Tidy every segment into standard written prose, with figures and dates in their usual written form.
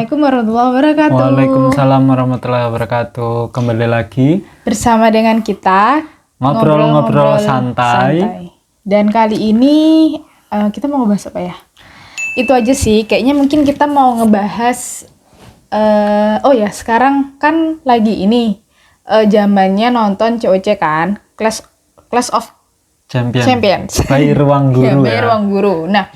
Assalamualaikum warahmatullahi wabarakatuh. Waalaikumsalam warahmatullahi wabarakatuh. Kembali lagi Bersama dengan kita ngobrol-ngobrol santai. Dan kali ini kita mau ngebahas apa ya? Itu aja sih. Kayaknya mungkin kita mau ngebahas. Sekarang kan lagi ini zamannya nonton COC kan, Clash of Champions. By Ruang Guru By Ruang Guru. Nah,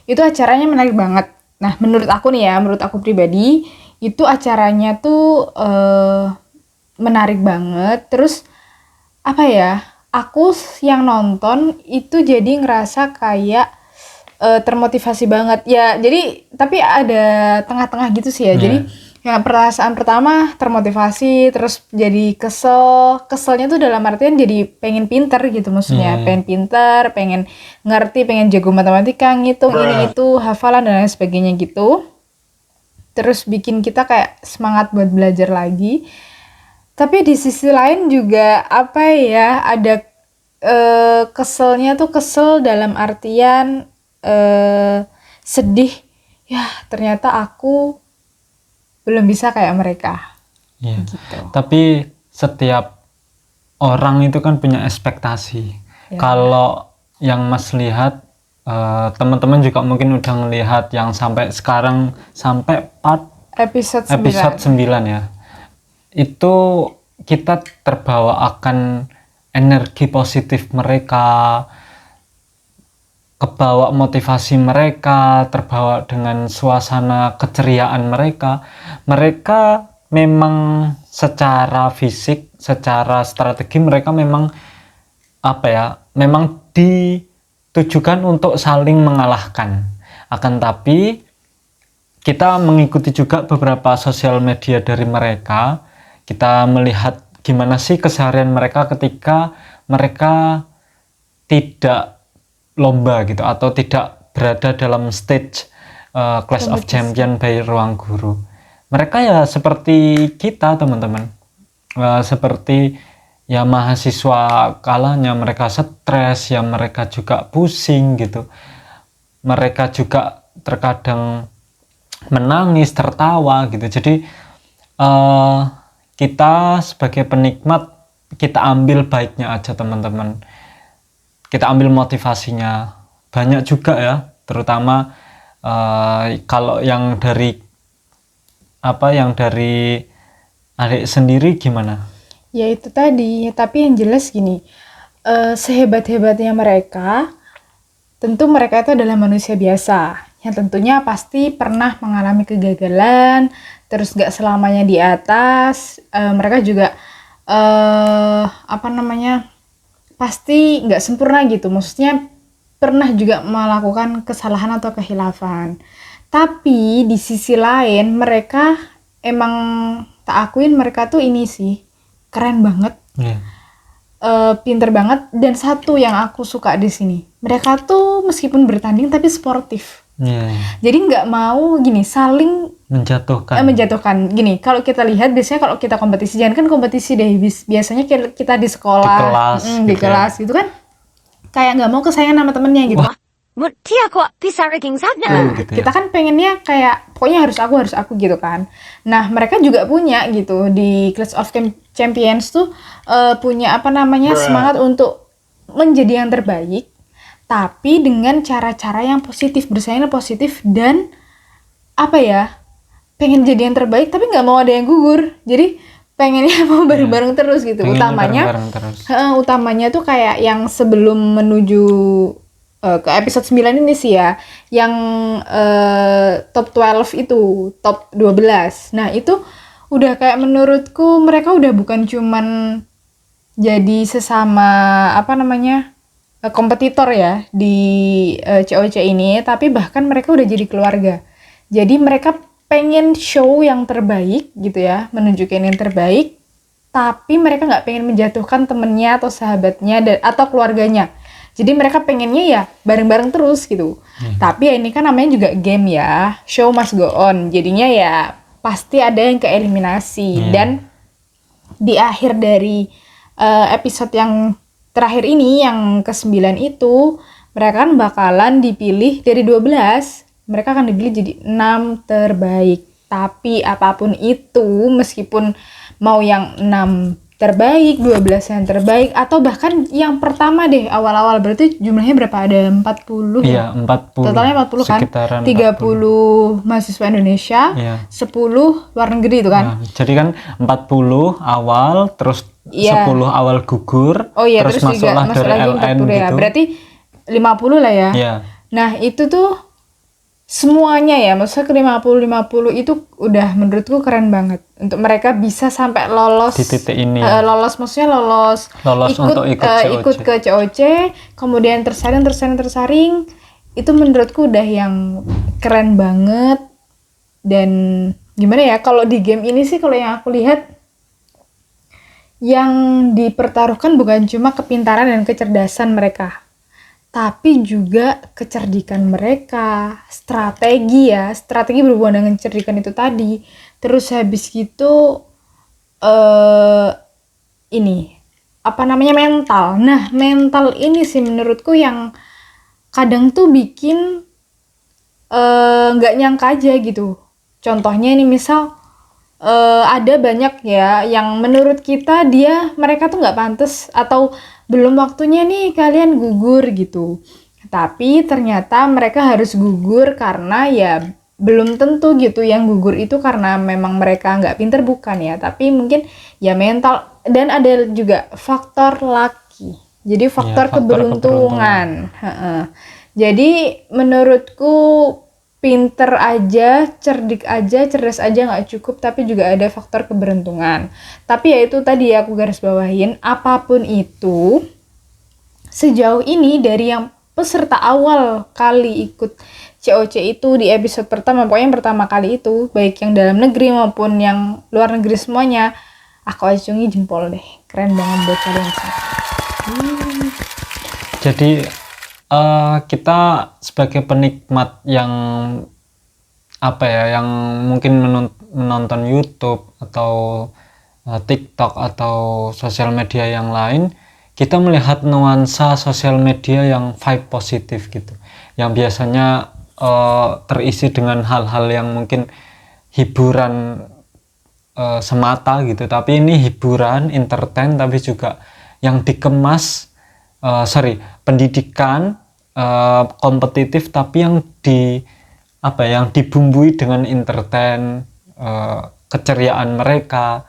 itu acaranya menarik banget. Nah, menurut aku pribadi, itu acaranya tuh menarik banget. Terus, aku yang nonton itu jadi ngerasa kayak termotivasi banget. Ya, jadi, tapi ada tengah-tengah gitu sih ya. Jadi, yang perasaan pertama termotivasi, terus jadi keselnya tuh dalam artian jadi pengen pinter gitu maksudnya, pengen pinter, pengen ngerti, pengen jago matematika, ngitung ini itu, hafalan dan lain sebagainya gitu. Terus bikin kita kayak semangat buat belajar lagi. Tapi di sisi lain juga ada keselnya tuh, kesel dalam artian sedih. Ya ternyata aku belum bisa kayak mereka. Iya. Gitu. Tapi setiap orang itu kan punya ekspektasi. Ya. Kalau yang Mas lihat, teman-teman juga mungkin udah ngelihat yang sampai sekarang, sampai episode 9 ya. Itu kita terbawa akan energi positif mereka, kebawa motivasi mereka, terbawa dengan suasana keceriaan mereka. Mereka memang secara fisik, secara strategi mereka memang memang ditujukan untuk saling mengalahkan. Akan tapi kita mengikuti juga beberapa sosial media dari mereka. Kita melihat gimana sih keseharian mereka ketika mereka tidak lomba gitu, atau tidak berada dalam stage Clash of Champions by Ruang Guru. Mereka ya seperti kita teman-teman, seperti ya mahasiswa kalanya mereka stres, ya mereka juga pusing gitu, mereka juga terkadang menangis, tertawa gitu. Jadi kita sebagai penikmat, kita ambil baiknya aja teman-teman, kita ambil motivasinya. Banyak juga ya, terutama kalau yang dari adik sendiri gimana? Ya itu tadi, tapi yang jelas gini, sehebat-hebatnya mereka, tentu mereka itu adalah manusia biasa, yang tentunya pasti pernah mengalami kegagalan, terus gak selamanya di atas. Mereka juga pasti nggak sempurna gitu, maksudnya pernah juga melakukan kesalahan atau kehilafan. Tapi di sisi lain mereka emang tak akuin mereka tuh ini sih keren banget, pinter banget. Dan satu yang aku suka di sini, mereka tuh meskipun bertanding tapi sportif. Jadi nggak mau gini saling menjatuhkan. Gini, kalau kita lihat biasanya kalau kita kompetisi, jangan kan kompetisi deh, biasanya kita di sekolah, di kelas gitu kan, kayak nggak mau kesayangan sama temennya gitu. Kita kan pengennya kayak pokoknya harus aku gitu kan. Nah mereka juga punya gitu di Clash of Champions tuh punya semangat untuk menjadi yang terbaik, tapi dengan cara-cara yang positif, bersaingnya positif, dan pengen jadi yang terbaik tapi nggak mau ada yang gugur. Jadi pengennya mau bareng-bareng terus gitu. Utamanya tuh kayak yang sebelum menuju ke episode 9 ini sih ya, yang top 12 itu, top 12. Nah itu udah kayak menurutku mereka udah bukan cuman jadi sesama kompetitor ya di COC ini, tapi bahkan mereka udah jadi keluarga. Jadi mereka pengen show yang terbaik gitu ya, menunjukkan yang terbaik, tapi mereka nggak pengen menjatuhkan temennya atau sahabatnya atau keluarganya. Jadi mereka pengennya ya bareng-bareng terus gitu. Tapi ya ini kan namanya juga game ya, show must go on. Jadinya ya pasti ada yang keeliminasi. Dan di akhir dari episode yang terakhir ini, yang ke-9 itu, mereka kan bakalan dipilih dari 12. Mereka akan dipilih jadi 6 terbaik. Tapi apapun itu, meskipun mau yang 6 terbaik, 12 yang terbaik, atau bahkan yang pertama deh, awal-awal, berarti jumlahnya berapa? Ada 40 Iya, 40. Totalnya 40 kan? Sekitaran 30 mahasiswa Indonesia, Iya. 10 luar negeri itu kan? Nah, jadi kan 40 awal, terus Iya. 10 awal gugur, Oh iya, terus terus juga masuklah masuk dari lagi LN 40 ya. gitu. Berarti 50 lah ya. Iya. Nah, itu tuh semuanya ya, maksudnya ke 50 itu udah menurutku keren banget. Untuk mereka bisa sampai lolos Di titik ini ya. lolos, maksudnya lolos Untuk ikut COC. ikut ke COC, kemudian tersaring, itu menurutku udah yang keren banget. Dan gimana ya, kalau di game ini sih, kalau yang aku lihat, yang dipertaruhkan bukan cuma kepintaran dan kecerdasan mereka, tapi juga kecerdikan mereka, strategi berhubungan dengan kecerdikan itu tadi. Terus habis gitu mental. Nah, mental ini sih menurutku yang kadang tuh bikin nggak nyangka aja gitu. Contohnya ini misal ada banyak ya yang menurut kita mereka tuh nggak pantas atau belum waktunya nih kalian gugur gitu. Tapi ternyata mereka harus gugur karena ya belum tentu gitu yang gugur itu karena memang mereka nggak pinter, bukan ya. Tapi mungkin ya mental, dan ada juga faktor lucky. Jadi faktor keberuntungan. Jadi menurutku pinter aja, cerdas aja nggak cukup, tapi juga ada faktor keberuntungan. Tapi ya itu tadi aku garis bawahin, apapun itu, sejauh ini dari yang peserta awal kali ikut COC itu di episode pertama, pokoknya yang pertama kali itu, baik yang dalam negeri maupun yang luar negeri semuanya, aku acungi jempol deh, keren banget buat kalian semua. Jadi kita sebagai penikmat yang yang mungkin menonton YouTube atau TikTok atau sosial media yang lain, kita melihat nuansa sosial media yang vibe positif gitu, yang biasanya terisi dengan hal-hal yang mungkin hiburan semata gitu, tapi ini hiburan, entertain, tapi juga yang dikemas pendidikan kompetitif, tapi yang dibumbui dengan entertain, keceriaan mereka.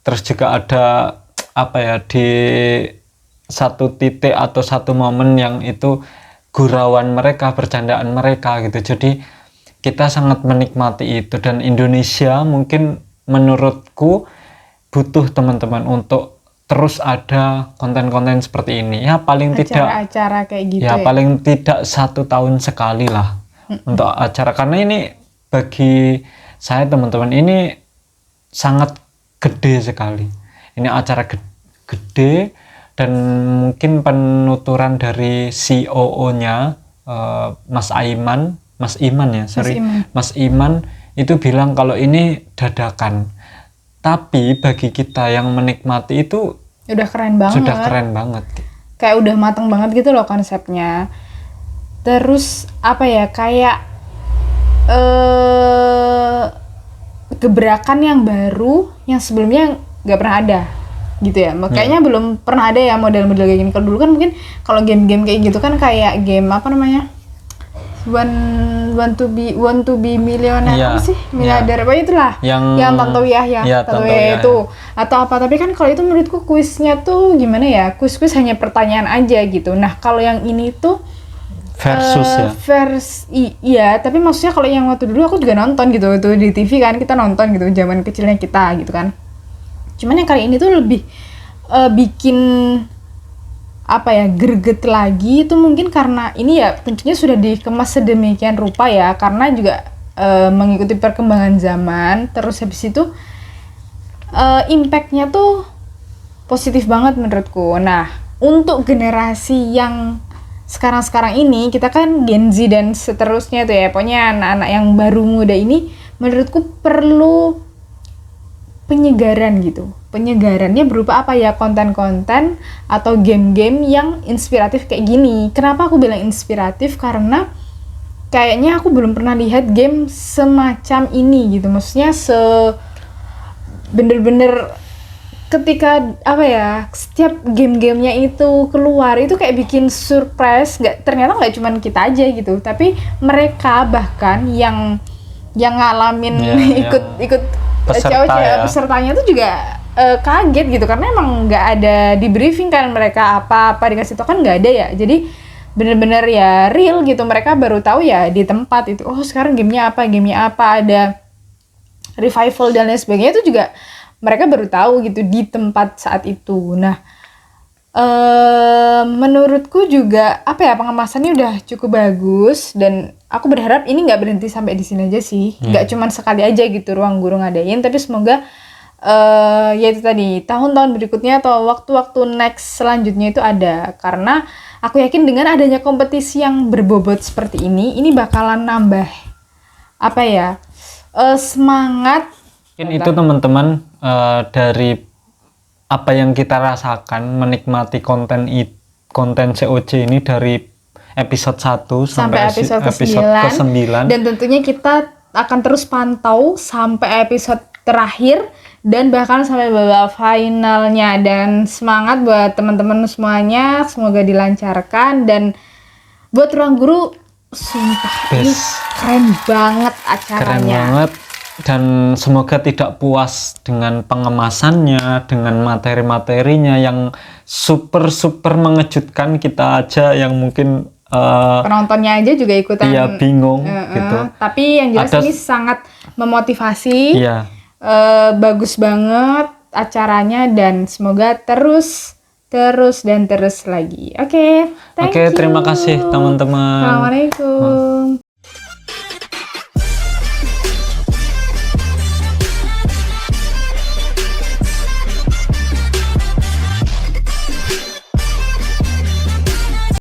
Terus juga ada di satu titik atau satu momen yang itu gurauan mereka, bercandaan mereka gitu. Jadi kita sangat menikmati itu, dan Indonesia mungkin menurutku butuh teman-teman untuk terus ada konten-konten seperti ini ya, paling acara kayak gitu ya paling tidak 1 tahun sekali lah untuk acara, karena ini bagi saya teman-teman ini sangat gede sekali, ini acara gede, dan mungkin penuturan dari COO-nya Mas Iman itu bilang kalau ini dadakan. Tapi bagi kita yang menikmati itu udah keren banget. Kayak udah mateng banget gitu loh konsepnya. Terus kayak gebrakan yang baru yang sebelumnya nggak pernah ada gitu ya. Kayaknya belum pernah ada ya model-model kayak gini. Kalau dulu kan mungkin kalau game-game kayak gitu kan kayak game want to be millionaire, apa sih, miliarder, apa itulah yang Tantowi Yahya itu atau apa. Tapi kan kalau itu menurutku kuisnya tuh gimana ya, kuis hanya pertanyaan aja gitu. Nah kalau yang ini tuh iya, tapi maksudnya kalau yang waktu dulu aku juga nonton gitu, itu di TV kan kita nonton gitu zaman kecilnya kita gitu kan. Cuman yang kali ini tuh lebih bikin greget lagi itu mungkin karena ini ya tentunya sudah dikemas sedemikian rupa ya, karena juga mengikuti perkembangan zaman. Terus habis itu impact-nya tuh positif banget menurutku. Nah, untuk generasi yang sekarang ini, kita kan Gen Z dan seterusnya tuh ya, pokoknya anak-anak yang baru muda ini menurutku perlu penyegaran gitu. Penyegarannya berupa konten-konten atau game-game yang inspiratif kayak gini. Kenapa aku bilang inspiratif? Karena kayaknya aku belum pernah lihat game semacam ini gitu. Maksudnya bener-bener ketika apa ya, setiap game-gamenya itu keluar itu kayak bikin surprise. Ternyata nggak cuman kita aja gitu, tapi mereka bahkan yang ngalamin ikut pesertanya tuh juga kaget gitu, karena emang nggak ada di briefing kan, mereka apa dikasih tau kan nggak ada ya. Jadi bener-bener ya real gitu, mereka baru tahu ya di tempat itu, oh sekarang gamenya apa, ada revival dan lain sebagainya, itu juga mereka baru tahu gitu di tempat saat itu. Nah, menurutku juga apa ya, pengemasannya udah cukup bagus, dan aku berharap ini nggak berhenti sampai di sini aja sih, nggak cuman sekali aja gitu Ruang Guru ngadain, tapi semoga ya itu tadi tahun-tahun berikutnya atau waktu-waktu next selanjutnya itu ada, karena aku yakin dengan adanya kompetisi yang berbobot seperti ini bakalan nambah apa ya, semangat. Mungkin itu teman-teman dari apa yang kita rasakan menikmati konten COC ini dari episode 1 sampai episode ke-9, dan tentunya kita akan terus pantau sampai episode terakhir dan bahkan sampai babak finalnya. Dan semangat buat teman-teman semuanya, semoga dilancarkan. Dan buat Ruang Guru, sumpah ini keren banget acaranya. Keren banget. Dan semoga tidak puas dengan pengemasannya, dengan materi-materinya yang super mengejutkan kita aja yang mungkin penontonnya aja juga ikutan bingung gitu. Tapi yang jelas ini sangat memotivasi. Bagus banget acaranya, dan semoga terus lagi. Oke, terima kasih teman-teman. Assalamualaikum.